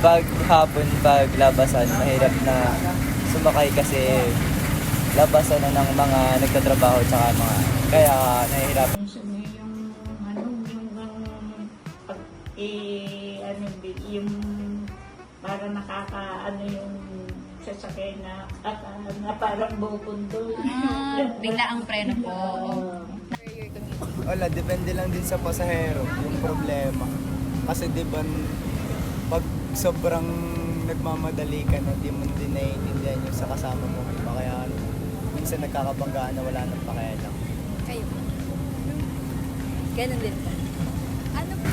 pag hapon, pag labasan, mahirap na sumakay kasi labasan na ng mga nagtatrabaho tsaka mga kaya nahihirapan. Minsan yung ano, yung pag yung para nakakaano yung sasakyan na parang bubundol. Bigla ang preno po. Wala, depende lang din sa pasahero yung problema. Kasi di ba pag sobrang nagmamadali ka na di mo din naiintindihan yung sa kasama mo iba kaya minsan nagkakabanggaan na wala nang pakialam. Kayo po. Ganun din po. Ano po?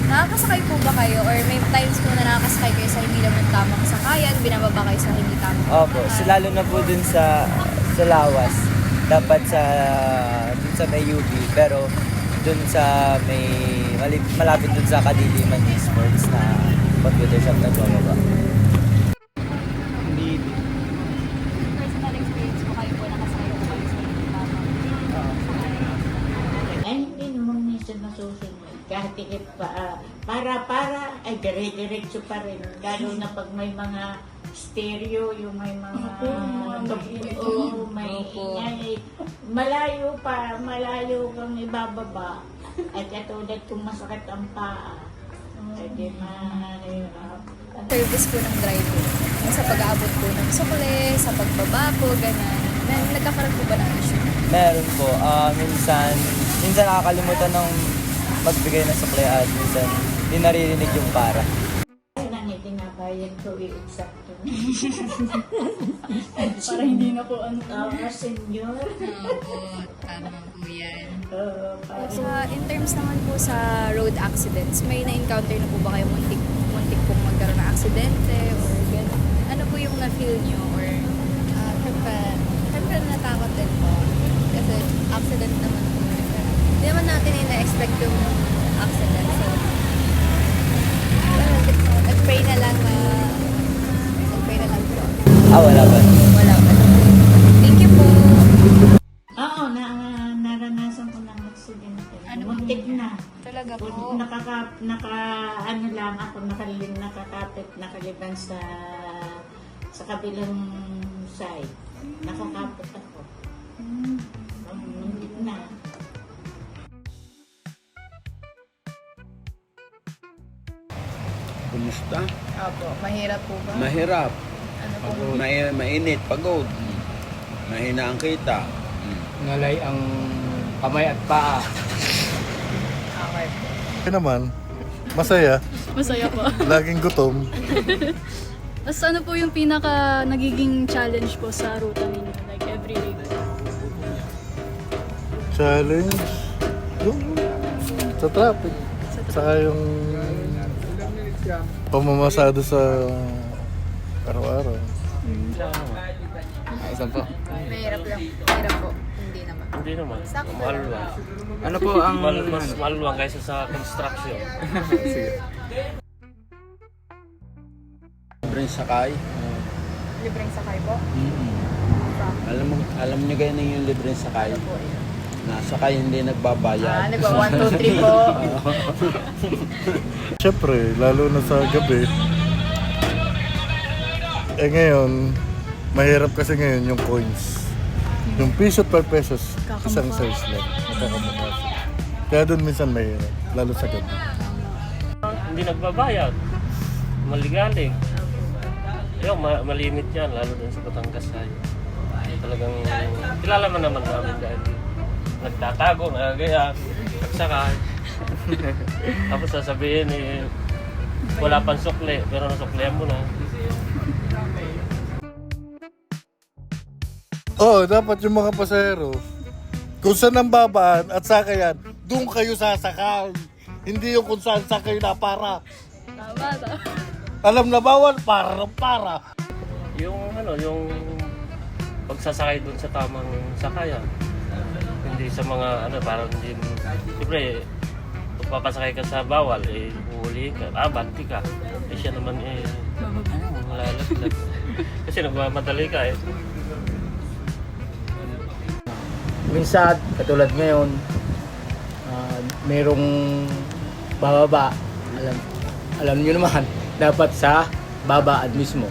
Nakakasakay po ba kayo? Or may times po na nakakasakay kayo sa hindi naman tamang sakayan, binababa kayo sa hindi tamang Opo, lalo na po dun sa lawas. Dapat dun sa may UB, pero dun sa may malapit dun sa Kadiliman Esports na computer shop na bumaba. Hindi. personal experience po kayo po nakasakay po kayo sa hindi tamang Ay, hindi naman minsan nasusunod. Kahit ikit pa, para, ay dire-diretso pa rin. Lalo na pag may mga stereo, yung may mga may ingay. Malayo malayo kang ibababa. At katulad kung masakit ang paa. Pwede service po ng driver. Sa pag-aabot po ng sukle, sa pagbaba po, gano'n. Nagkakaroon po ba ng issue? Meron po. Minsan nakakalimutan ng magbigay ng supply at minsan hindi naririnig yung para. nang itinabayad ko i-exacto. Para hindi na po ano. Senyor. Opo, tama po yan. Parang In terms naman po sa road accidents, may na-encounter na po ba kayo muntik pong magkaroon ng aksidente or gano'n? Ano po yung na-feel nyo or syempre natakot din po kasi accident naman po. Hindi naman natin ina-expect yung accident. So, nag-pray na lang po. Wala ba? Wala pa. Thank you po. oo, naranasan ko ng aksidente. Ano Muntik na. Talaga po. Ano lang ako, nakakapit, nakaliban sa kabilang side. Nakakapit ako. Muntik na. Kumusta? Opo, mahirap po ba? Mahirap. Ano po? Pagod. Mainit, pagod. Mahina ang kita. Ngalay ang kamay at paa. Okay po. Kaya naman, masaya, Masaya po. laging gutom. Tapos ano po yung pinaka nagiging challenge po sa ruta ninyo? Like every day? Challenge, yung sa traffic. Saka yung pamamasado sa araw-araw. Saan po? Mahirap lang. Mahirap po. Hindi naman. Hindi naman. Sakto Mahal lang. lang. Ano po ang... Mas mahal lang kaysa sa construction. Sige. Libreng sakay. Libreng sakay po? Alam niyo ganyan yung libreng sakay. Nasakay hindi nagbabayad. Nagwa 1, 2, 3 po. Siyempre, lalo na sa gabi. Ngayon, mahirap kasi ngayon yung coins. Yung piso at 5 pesos, isang size lang. Nakakamukha siya. Kaya doon minsan mahirap, lalo sa gabi. Hindi nagbabayad. Maligaling. Yung malimit yan, lalo dun sa Batangas tayo. Talagang kilala man naman namin dahil nagtatago, nagagaya, nagsakay. Tapos sasabihin wala pang sukle, pero nasuklehan mo na. Oo, dapat yung mga pasahero, kung saan ang babaan at sakayan, doon kayo sasakay. Hindi yung kung saan kayo na para. Tama. Alam na bawal, para ng para. Yung pagsasakay dun sa tamang sakayan. Hindi sa mga parang hindi, siyempre, pagpapasakay ka sa bawal, uhulihin ka, banti ka. Siya naman malalaglag. Kasi nagmamadali ka Minsan, katulad ngayon, merong bababa. Alam niyo naman, dapat sa babaan mismo.